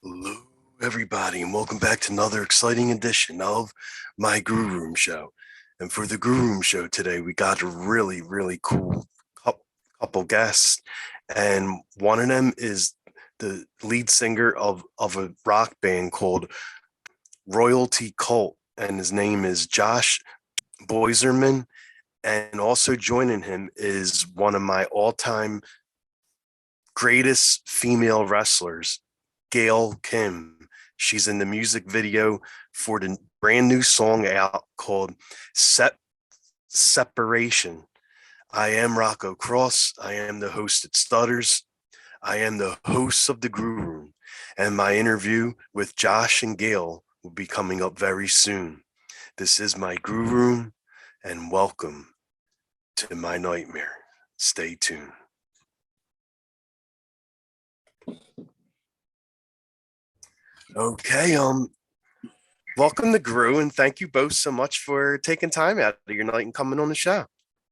Hello, everybody, and welcome back to another exciting edition of my Grue Rume show. And for the Grue Rume show today, we got a really cool couple guests, and one of them is the lead singer of a rock band called Royalty Cult, and his name is Josh Boyserman. And also joining him is one of my all-time greatest female wrestlers, Gail Kim. She's in the music video for the brand new song out called Separation. I am Rocco Cross. I am the host at Stutters. I am the host of the Grue Room, and my interview with Josh and Gail will be coming up very soon. This is my Grue Room, and welcome to my nightmare. Stay tuned. Okay, welcome to Grue, and thank you both so much for taking time out of your night and coming on the show.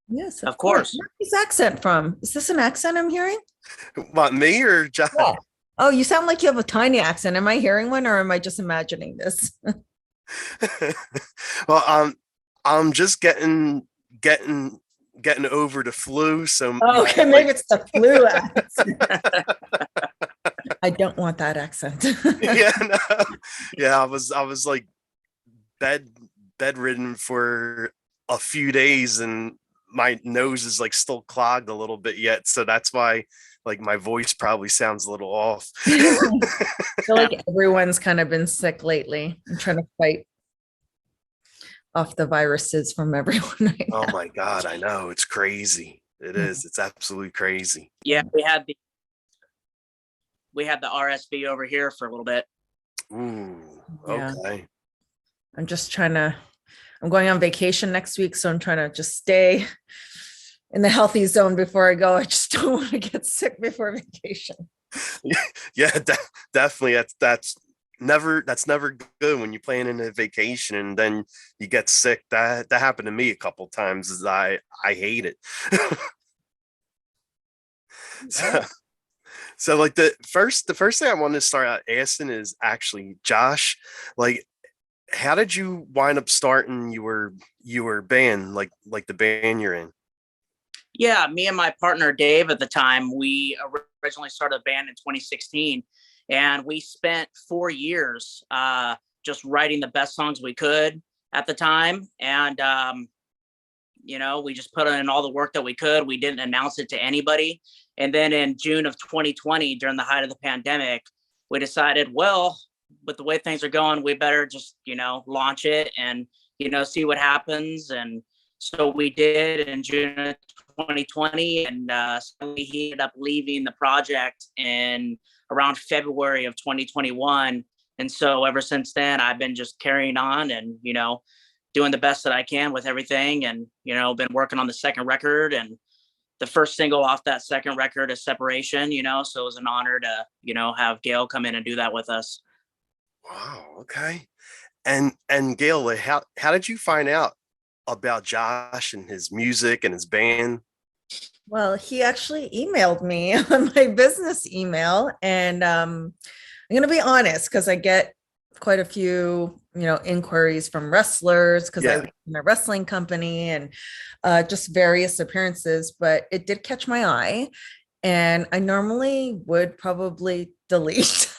Yes, of course. Where's this accent from? Is this an accent I'm hearing? What, me or John? Yeah. Oh, you sound like you have a tiny accent. Am I hearing one, or am I just imagining this? Well, I'm just getting over the flu. So okay, maybe it's the flu accent. I don't want that accent. Yeah, I was like bedridden for a few days, and my nose is like still clogged a little bit yet, so that's why like my voice probably sounds a little off. I feel like everyone's kind of been sick lately. I'm trying to fight off the viruses from everyone right now. Oh my God, I know, it's crazy. It is. It's absolutely crazy. Yeah, we had the RSV over here for a little bit. Ooh, okay. I'm going on vacation next week, so I'm trying to just stay in the healthy zone before I go. I just don't want to get sick before vacation. Yeah, definitely. That's never good when you're planning a vacation and then you get sick. That happened to me a couple times. I hate it. So like the first thing I wanted to start out asking is actually, Josh, like, how did you wind up starting your band, like the band you're in? Yeah, me and my partner Dave at the time, we originally started a band in 2016, and we spent 4 years just writing the best songs we could at the time. And we just put in all the work that we could. We didn't announce it to anybody. And then in June of 2020, during the height of the pandemic, we decided, well, with the way things are going, we better just, launch it and, see what happens. And so we did in June of 2020. And he ended up leaving the project in around February of 2021. And so ever since then, I've been just carrying on and, doing the best that I can with everything. And, been working on the second record, and the first single off that second record is Separation, so it was an honor to, have Gail come in and do that with us. Wow. Okay. And Gail, like, how did you find out about Josh and his music and his band? Well, he actually emailed me on my business email, and I'm going to be honest, because I get quite a few, inquiries from wrestlers, because I work in a wrestling company, and just various appearances, but it did catch my eye, and I normally would probably delete.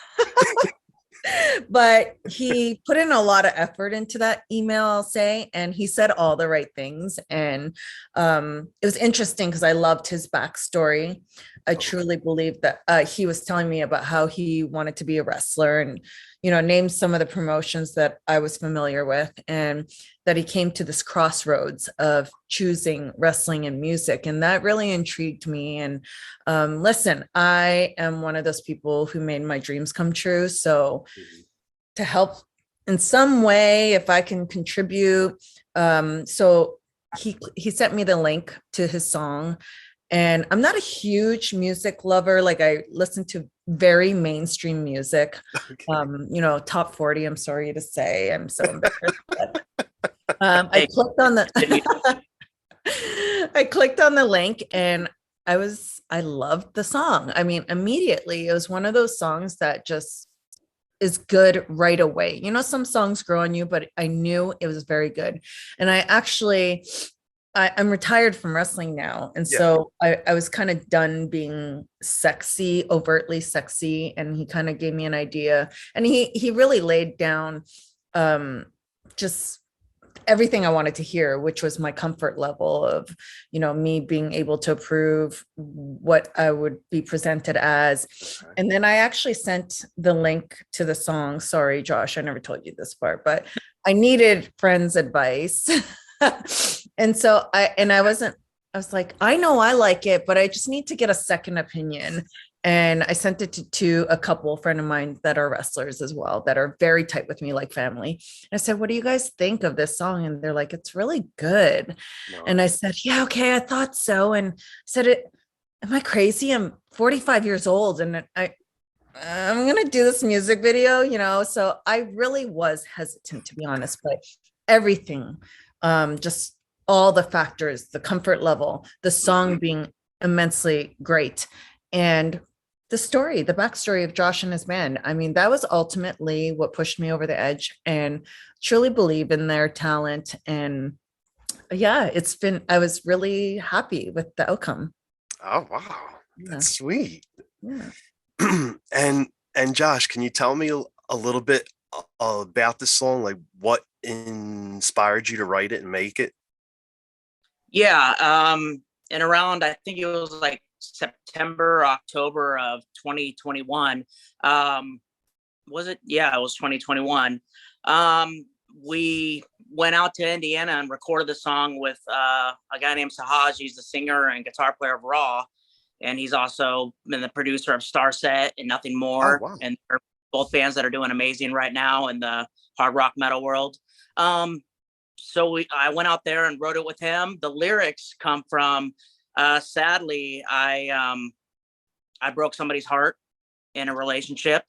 But he put in a lot of effort into that email, I'll say, and he said all the right things. And it was interesting because I loved his backstory. I truly believe that he was telling me about how he wanted to be a wrestler, and named some of the promotions that I was familiar with, and that he came to this crossroads of choosing wrestling and music. And that really intrigued me. And listen, I am one of those people who made my dreams come true. So to help in some way, if I can contribute. So he sent me the link to his song. And I'm not a huge music lover. Like, I listen to very mainstream music, okay. Top 40, I'm sorry to say. I'm so embarrassed. But, I clicked on the link, and I loved the song. I mean, immediately, it was one of those songs that just is good right away. You know, some songs grow on you, but I knew it was very good. And I'm retired from wrestling now. And Yeah. so I was kind of done being sexy, overtly sexy. And he kind of gave me an idea. And he really laid down just everything I wanted to hear, which was my comfort level of, you know, me being able to approve what I would be presented as. Okay. And then I actually sent the link to the song. Sorry, Josh, I never told you this part, but I needed friends' advice. And so I was like, I know I like it, but I just need to get a second opinion. And I sent it to a couple friend of mine that are wrestlers as well, that are very tight with me, like family. And I said, what do you guys think of this song? And they're like, it's really good. No. And I said, yeah, okay, I thought so. And I said, am I crazy? I'm 45 years old and I'm going to do this music video, you know? So I really was hesitant, to be honest, but everything, just all the factors, the comfort level, the song being immensely great, and the story, the backstory of Josh and his band. I mean, that was ultimately what pushed me over the edge, and truly believe in their talent. And yeah, I was really happy with the outcome. Oh, wow. Yeah. That's sweet. Yeah. And Josh, can you tell me a little bit about this song? Like what inspired you to write it and make it? Yeah. And around, I think it was like September, October of 2021. Was it? Yeah, it was 2021. We went out to Indiana and recorded the song with a guy named Sahaj. He's the singer and guitar player of Raw. And he's also been the producer of Starset and Nothing More. Oh, wow. And they're both bands that are doing amazing right now in the hard rock metal world. So I went out there and wrote it with him. The lyrics come from, sadly, I broke somebody's heart in a relationship.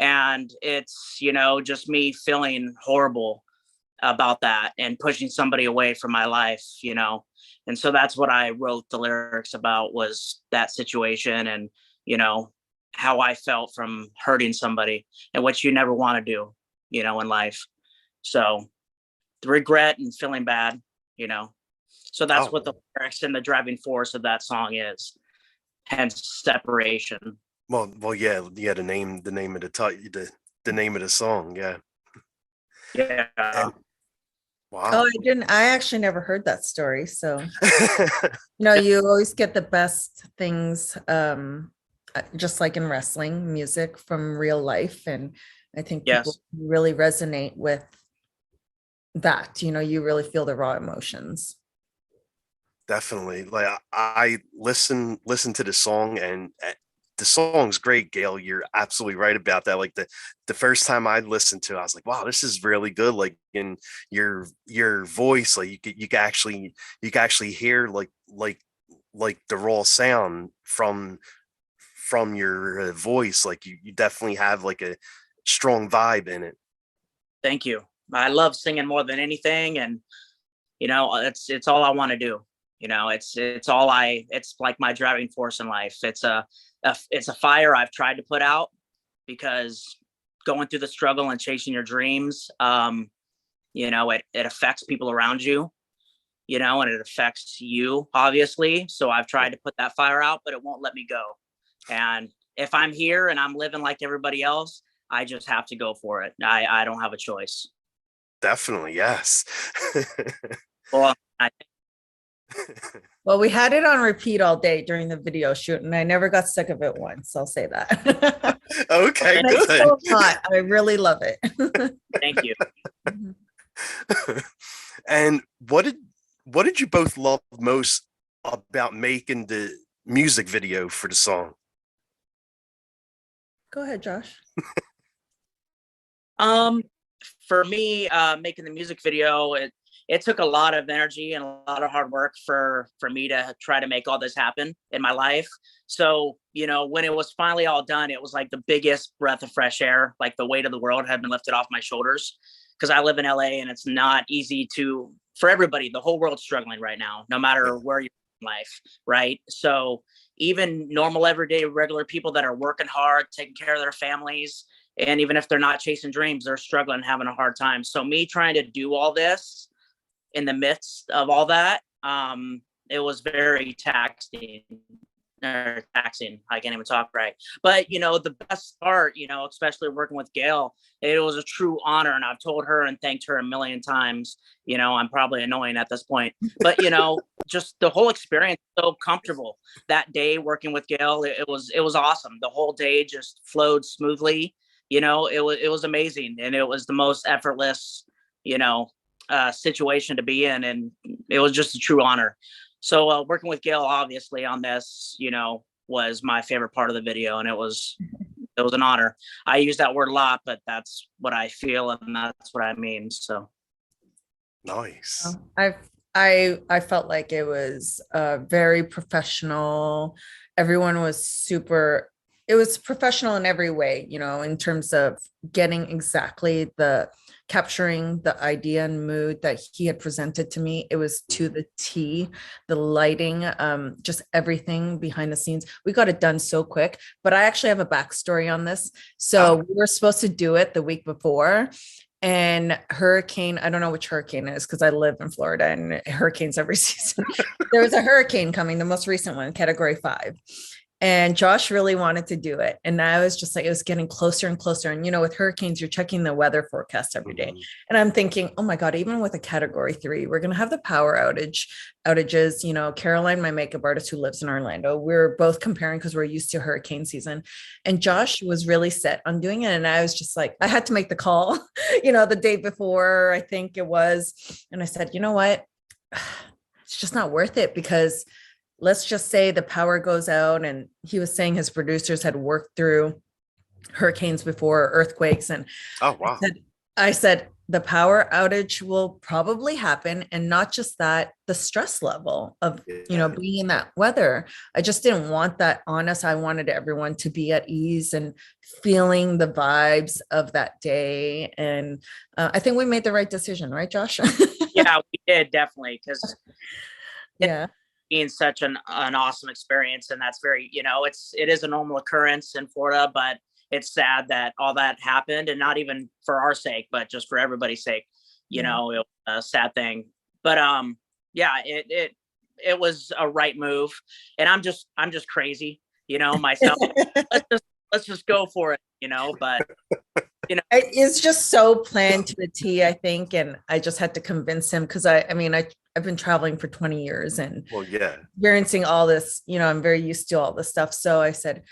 And it's, you know, just me feeling horrible about that and pushing somebody away from my life, you know. And so that's what I wrote the lyrics about, was that situation, and, you know, how I felt from hurting somebody, and what you never want to do, you know, in life. So the regret and feeling bad, you know. So that's what the lyrics and the driving force of that song is. Hence separation. Well, yeah, the name of the name of the song, yeah. Yeah. And, wow. Oh, I actually never heard that story. So, you always get the best things, just like in wrestling, music from real life. And I think people really resonate with that. You know, you really feel the raw emotions. Definitely. Like I listen to the song, and the song's great, Gail. You're absolutely right about that. Like the first time I listened to it, I was like, wow, this is really good. Like in your voice, like you can actually hear like the raw sound from your voice. Like you definitely have like a strong vibe in it. Thank you. I love singing more than anything, and you know, it's all I want to do. You know, it's like my driving force in life. It's a fire I've tried to put out, because going through the struggle and chasing your dreams, you know, it affects people around you, you know, and it affects you, obviously. So I've tried to put that fire out, but it won't let me go. And if I'm here and I'm living like everybody else, I just have to go for it. I don't have a choice. Definitely, yes. Well, Well, we had it on repeat all day during the video shoot, and I never got sick of it once. I'll say that. Okay, and good. It's so hot. I really love it. Thank you. And what did you both love most about making the music video for the song? Go ahead, Josh. For me, making the music video, it took a lot of energy and a lot of hard work for me to try to make all this happen in my life. So, you know, when it was finally all done, it was like the biggest breath of fresh air. Like the weight of the world had been lifted off my shoulders, because I live in LA, and it's not easy for everybody. The whole world's struggling right now, no matter where you're in life, right? So even normal, everyday, regular people that are working hard, taking care of their families, And even if they're not chasing dreams, they're struggling, having a hard time. So me trying to do all this in the midst of all that, it was very taxing. I can't even talk right. But the best part, especially working with Gail, it was a true honor, and I've told her and thanked her a million times. I'm probably annoying at this point, but just the whole experience, so comfortable that day working with Gail. It was awesome. The whole day just flowed smoothly. It was amazing, and it was the most effortless, situation to be in, and it was just a true honor. So working with Gail, obviously, on this, was my favorite part of the video, and it was an honor. I use that word a lot, but that's what I feel, and that's what I mean. So nice. I felt like it was very professional. Everyone was super. It was professional in every way, in terms of getting exactly capturing the idea and mood that he had presented to me. It was to the T, the lighting, just everything behind the scenes. We got it done so quick, but I actually have a backstory on this. So we were supposed to do it the week before, and hurricane, I don't know which hurricane it is because I live in Florida and hurricanes every season. There was a hurricane coming, the most recent one, category 5. And Josh really wanted to do it. And I was just like, it was getting closer and closer. And, with hurricanes, you're checking the weather forecast every day. And I'm thinking, oh my God, even with a category 3, we're going to have the power outages. Caroline, my makeup artist who lives in Orlando, we're both comparing because we're used to hurricane season. And Josh was really set on doing it. And I was just like, I had to make the call, the day before, I think it was. And I said, you know what? It's just not worth it, because let's just say the power goes out, and he was saying his producers had worked through hurricanes before, earthquakes. And oh wow, I said the power outage will probably happen, and not just that, the stress level of being in that weather. I just didn't want that on us. I wanted everyone to be at ease and feeling the vibes of that day. And I think we made the right decision, right, Josh? Yeah, we did, definitely, because yeah, being such an awesome experience. And that's very, it is a normal occurrence in Florida, but it's sad that all that happened, and not even for our sake, but just for everybody's sake. It was a sad thing. But yeah, it was a right move. And I'm just crazy, myself. let's just go for it, but it's just so planned to the T, I think. And I just had to convince him, because I've been traveling for 20 years and experiencing all this, I'm very used to all this stuff. So I said,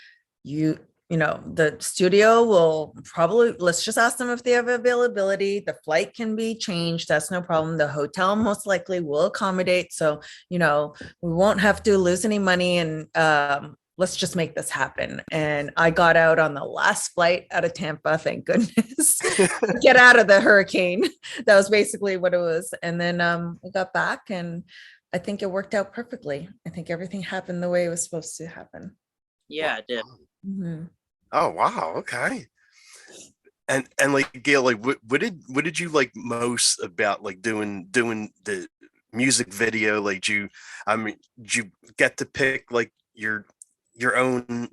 the studio will probably, let's just ask them if they have availability. The flight can be changed. That's no problem. The hotel most likely will accommodate. So, we won't have to lose any money, and let's just make this happen. And I got out on the last flight out of Tampa, thank goodness, get out of the hurricane. That was basically what it was. And then we got back, and I think it worked out perfectly. I think everything happened the way it was supposed to happen. Yeah, it did. Mm-hmm. Oh wow, okay. And like Gail, like what did you like most about like doing the music video? Like did you get to pick like your own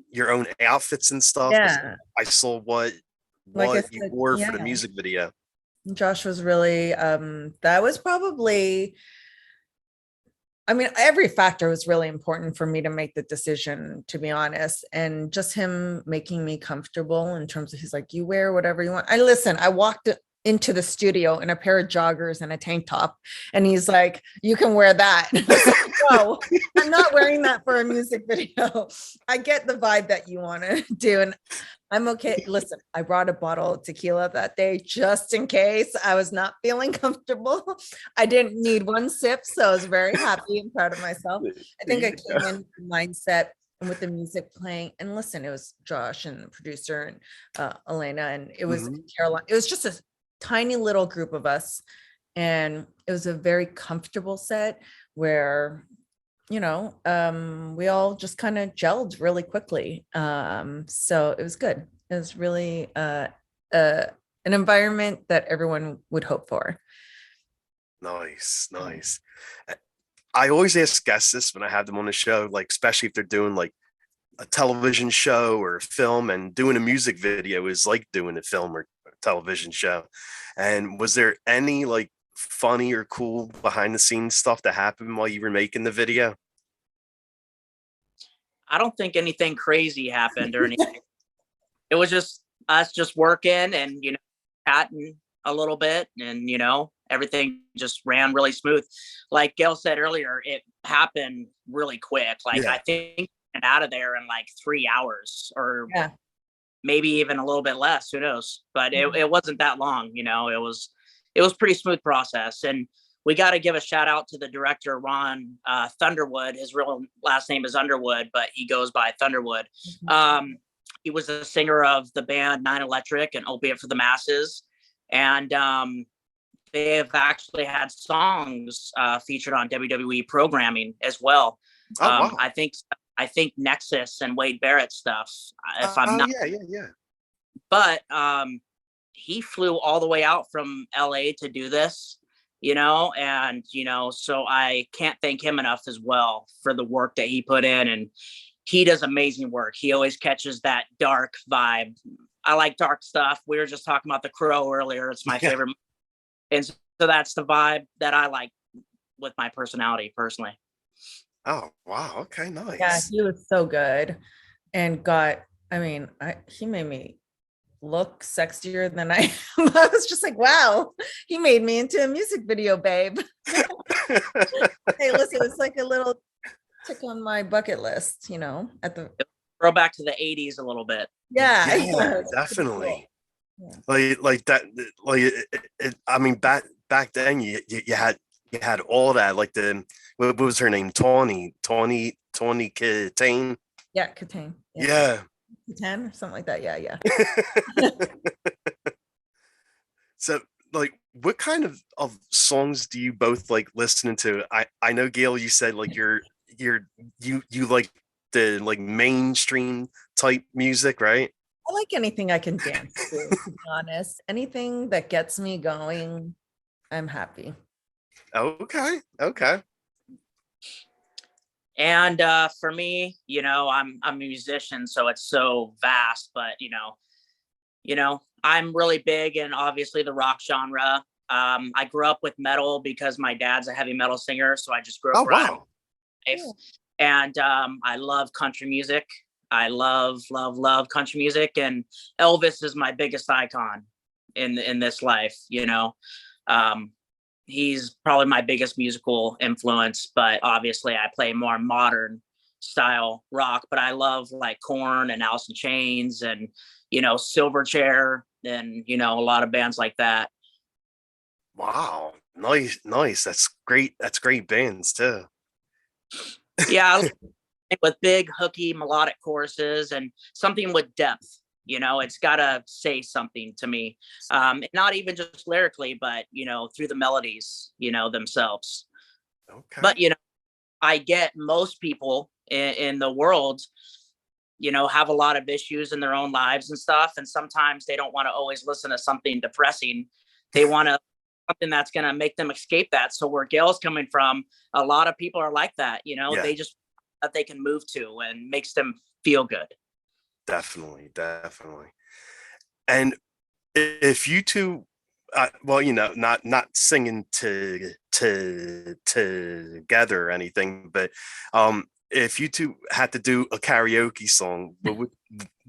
outfits and stuff? Yeah, I saw what you wore for the music video. Josh was really that was probably, every factor was really important for me to make the decision, to be honest. And just him making me comfortable in terms of, he's like, you wear whatever you want. I walked into the studio in a pair of joggers and a tank top, and he's like, you can wear that. No, I'm not wearing that for a music video. I get the vibe that you want to do, and I'm okay. Listen, I brought a bottle of tequila that day just in case I was not feeling comfortable. I didn't need one sip, so I was very happy and proud of myself. I think I came in with the mindset and with the music playing. And listen, it was Josh and the producer and Elena, and it was Caroline. It was just a tiny little group of us, and it was a very comfortable set where we all just kind of gelled really quickly. So it was good. It was really an environment that everyone would hope for. Nice. I always ask guests this when I have them on the show, like especially if they're doing like a television show or a film, and doing a music video is like doing a film or television show. And was there any like funny or cool behind the scenes stuff that happened while you were making the video? I don't think anything crazy happened or anything. It was just us just working and, chatting a little bit, and, everything just ran really smooth. Like Gail said earlier, it happened really quick. Like, Yeah. I think out of there in like 3 hours, or Yeah. maybe even a little bit less, who knows, but it wasn't that long. It was pretty smooth process. And we got to give a shout out to the director, Ron Thunderwood. His real last name is Underwood, but he goes by Thunderwood. He was a singer of the band Nine Electric and Opiate for the Masses. And they have actually had songs featured on WWE programming as well. Oh, wow. I think Nexus and Wade Barrett stuff, if I'm not. Yeah. But he flew all the way out from LA to do this, and, so I can't thank him enough as well for the work that he put in. And he does amazing work. He always catches that dark vibe. I like dark stuff. We were just talking about The Crow earlier. It's my favorite. And so that's the vibe that I like with my personality personally. Oh, wow. Okay, nice. Yeah, he was so good, and he made me look sexier than I am. I was just like, wow, he made me into a music video, babe. Hey, listen, it's like a little tick on my bucket list, at the Throw back to the 80s a little bit. Yeah, definitely. Yeah. Like that, I mean, back then you had all that, like what was her name? Tawny Katane. Yeah, Katane. Yeah. Katane or something like that. Yeah. So, like, what kind of songs do you both like listening to? I know, Gail, you said like you like the like mainstream type music, right? I like anything I can dance to be honest. Anything that gets me going, I'm happy. Okay. And for me, I'm a musician, so it's so vast, but I'm really big in obviously the rock genre. I grew up with metal because my dad's a heavy metal singer, so I just grew up around wow. life. And I love country music. I love country music, and Elvis is my biggest icon in this life. He's probably my biggest musical influence, but obviously I play more modern style rock. But I love like Korn and Alice in Chains and Silverchair and a lot of bands like that. Wow, nice. That's great. That's great bands too. Yeah, with big hooky melodic choruses and something with depth. It's gotta say something to me, not even just lyrically, but through the melodies themselves. Okay. But I get most people in the world have a lot of issues in their own lives and stuff, and sometimes they don't want to always listen to something depressing. They want to something that's going to make them escape that. So where Gail's coming from, a lot of people are like that. They just that they can move to and makes them feel good. Definitely. And if you two, well, not singing together or anything, but if you two had to do a karaoke song,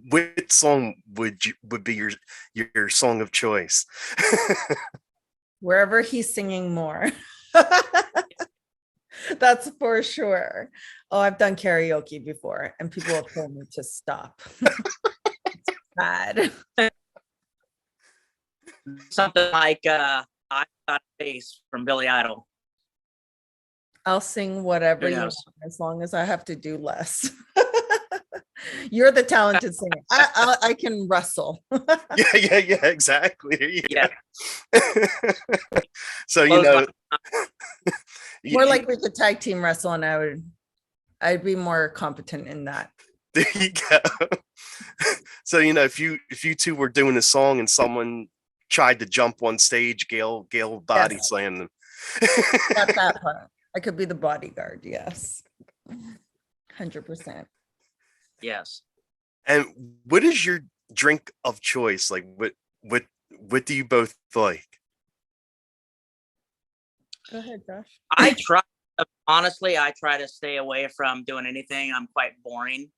which song would be your song of choice? Wherever he's singing more. That's for sure. Oh, I've done karaoke before and people have told me to stop. It's bad. Something like I Got Face from Billy Idol. I'll sing whatever you want, as long as I have to do less. You're the talented singer. I can wrestle. Yeah, exactly. Yeah. So more like we could tag team wrestle, and I'd be more competent in that. There you go. So if you two were doing a song and someone tried to jump on stage, Gail body slam them. Got that part. I could be the bodyguard. Yes, 100%. Yes. And what is your drink of choice? Like, what do you both like? Go ahead, Josh. I try, honestly, I try to stay away from doing anything. I'm quite boring.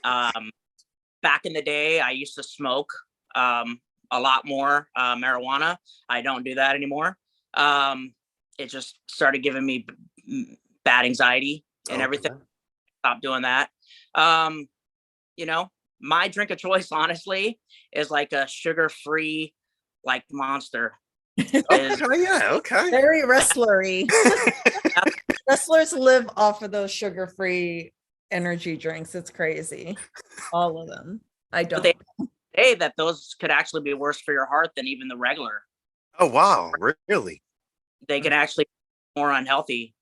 Back in the day, I used to smoke a lot more marijuana. I don't do that anymore. It just started giving me bad anxiety and everything. Okay. Stop doing that. Um, you know, my drink of choice, honestly, is like a sugar-free, like Monster. Is Okay, yeah, okay. Very wrestlery. Wrestlers live off of those sugar-free energy drinks. It's crazy. All of them. I don't. they say that those could actually be worse for your heart than even the regular. Oh wow, really? They can actually be more unhealthy.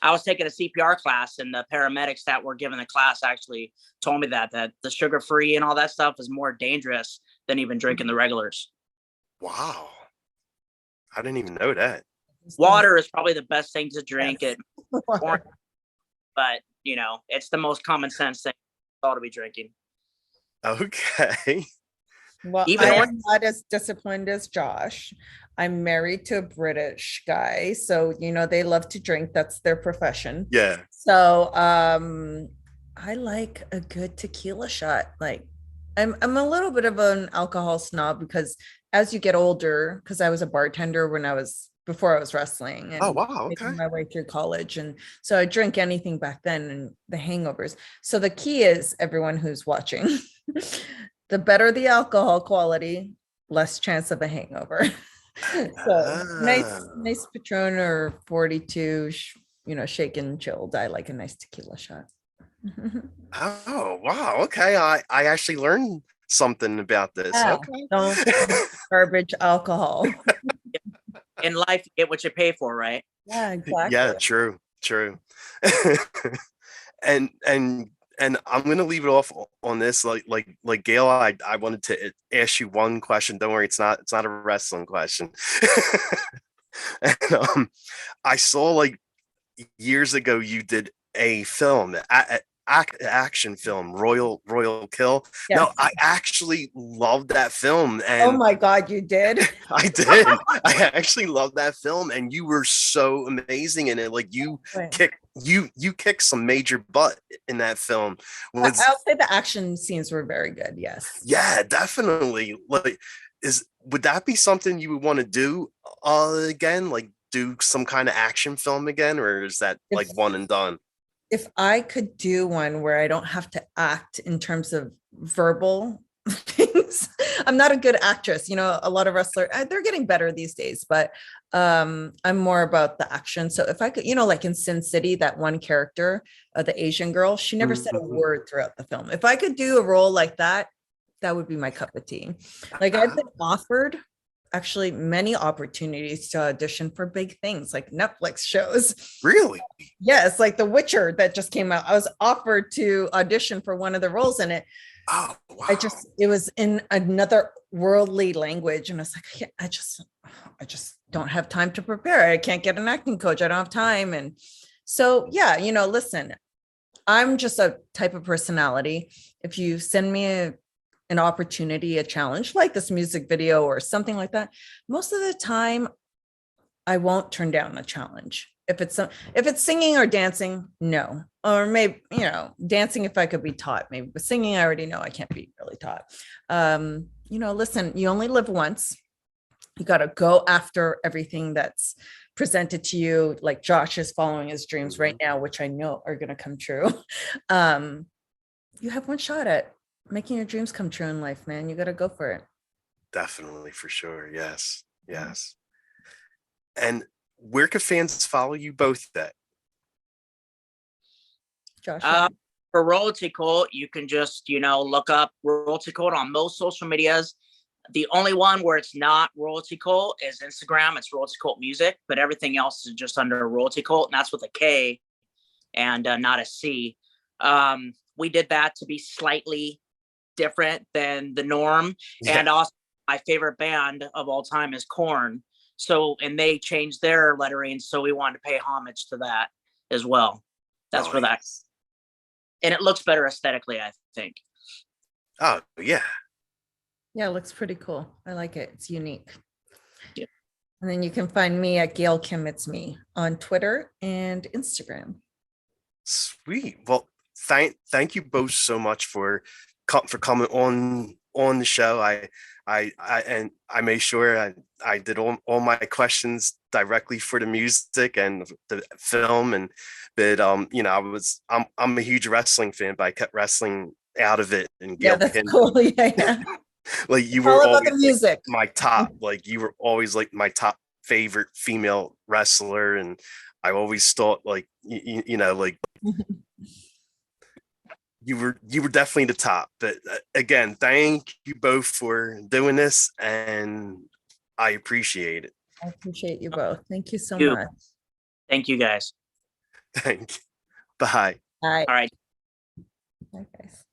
I was taking a CPR class, and the paramedics that were giving the class actually told me that the sugar-free and all that stuff is more dangerous than even drinking the regulars. Wow. I didn't even know that. Water is probably the best thing to drink. Yes. It, but it's the most common sense thing all to be drinking. Okay. Well, Even I orange- am not as disciplined as Josh. I'm married to a British guy, so they love to drink. That's their profession. Yeah. So I like a good tequila shot. Like I'm a little bit of an alcohol snob because as you get older, because I was a bartender before I was wrestling and Oh wow, okay. making my way through college. And so I drink anything back then and the hangovers. So the key is, everyone who's watching, the better the alcohol quality, less chance of a hangover. So nice Patron or 42, shaken chilled. I like a nice tequila shot. Oh wow, okay. I actually learned something about this. Yeah, Okay. don't garbage alcohol. In life, you get what you pay for, right? Yeah, exactly. Yeah, true. And I'm gonna leave it off on this. Like Gail, I wanted to ask you one question. Don't worry, it's not a wrestling question. And, I saw like years ago you did a film, action film, Royal Kill. Yes. No, I actually loved that film, Oh and my God, you did? I did. I actually loved that film, and you were so amazing in it. Like you kicked some major butt in that film. I'll say the action scenes were very good. Yes. Yeah, definitely. Like, would that be something you would want to do again? Like, do some kind of action film again, or is that like one and done? If I could do one where I don't have to act in terms of verbal things, I'm not a good actress. A lot of wrestlers, they're getting better these days, but I'm more about the action. So if I could, like in Sin City, that one character, the Asian girl, she never said a word throughout the film. If I could do a role like that, that would be my cup of tea. Like I've been offered actually many opportunities to audition for big things like Netflix shows. Really? Yes, like The Witcher that just came out. I was offered to audition for one of the roles in it. Oh, wow. It was in another worldly language. And I was like, I just don't have time to prepare. I can't get an acting coach. I don't have time. And so, yeah, listen, I'm just a type of personality. If you send me an opportunity, a challenge like this music video or something like that, most of the time I won't turn down a challenge. If it's singing or dancing, no. Or maybe, dancing if I could be taught, maybe, but singing, I already know I can't be really taught. Listen, you only live once. You got to go after everything that's presented to you. Like Josh is following his dreams right now, which I know are going to come true. You have one shot at making your dreams come true in life, man. You got to go for it. Definitely, for sure. Yes. And where can fans follow you both at? Josh? For Royalty Kult, you can just, look up Royalty Kult on most social medias. The only one where it's not Royalty Kult is Instagram. It's Royalty Kult Music, but everything else is just under Royalty Kult, and that's with a K and not a C. We did that to be slightly different than the norm. Yeah. And also, my favorite band of all time is Korn. So, and they changed their lettering, so we wanted to pay homage to that as well. That's for that. and it looks better aesthetically, I think. Oh yeah. Yeah, it looks pretty cool. I like it. It's unique. Yeah. And then you can find me at Gail Kim It's Me on Twitter and Instagram. Sweet. Well, thank you both so much for coming on the show. I made sure I did all my questions directly for the music and the film, and but you know, I'm a huge wrestling fan, but I kept wrestling out of it. And Yeah, Gail that's Kim, cool. Yeah, yeah. like you All were about the always music. my top, like you were always like my top favorite female wrestler, and I always thought like you know, like you were definitely the top. But again, thank you both for doing this, and I appreciate it. I appreciate you both. Thank you so You. much. Thank you guys. Thank you. Bye. Bye. All right. Bye, guys.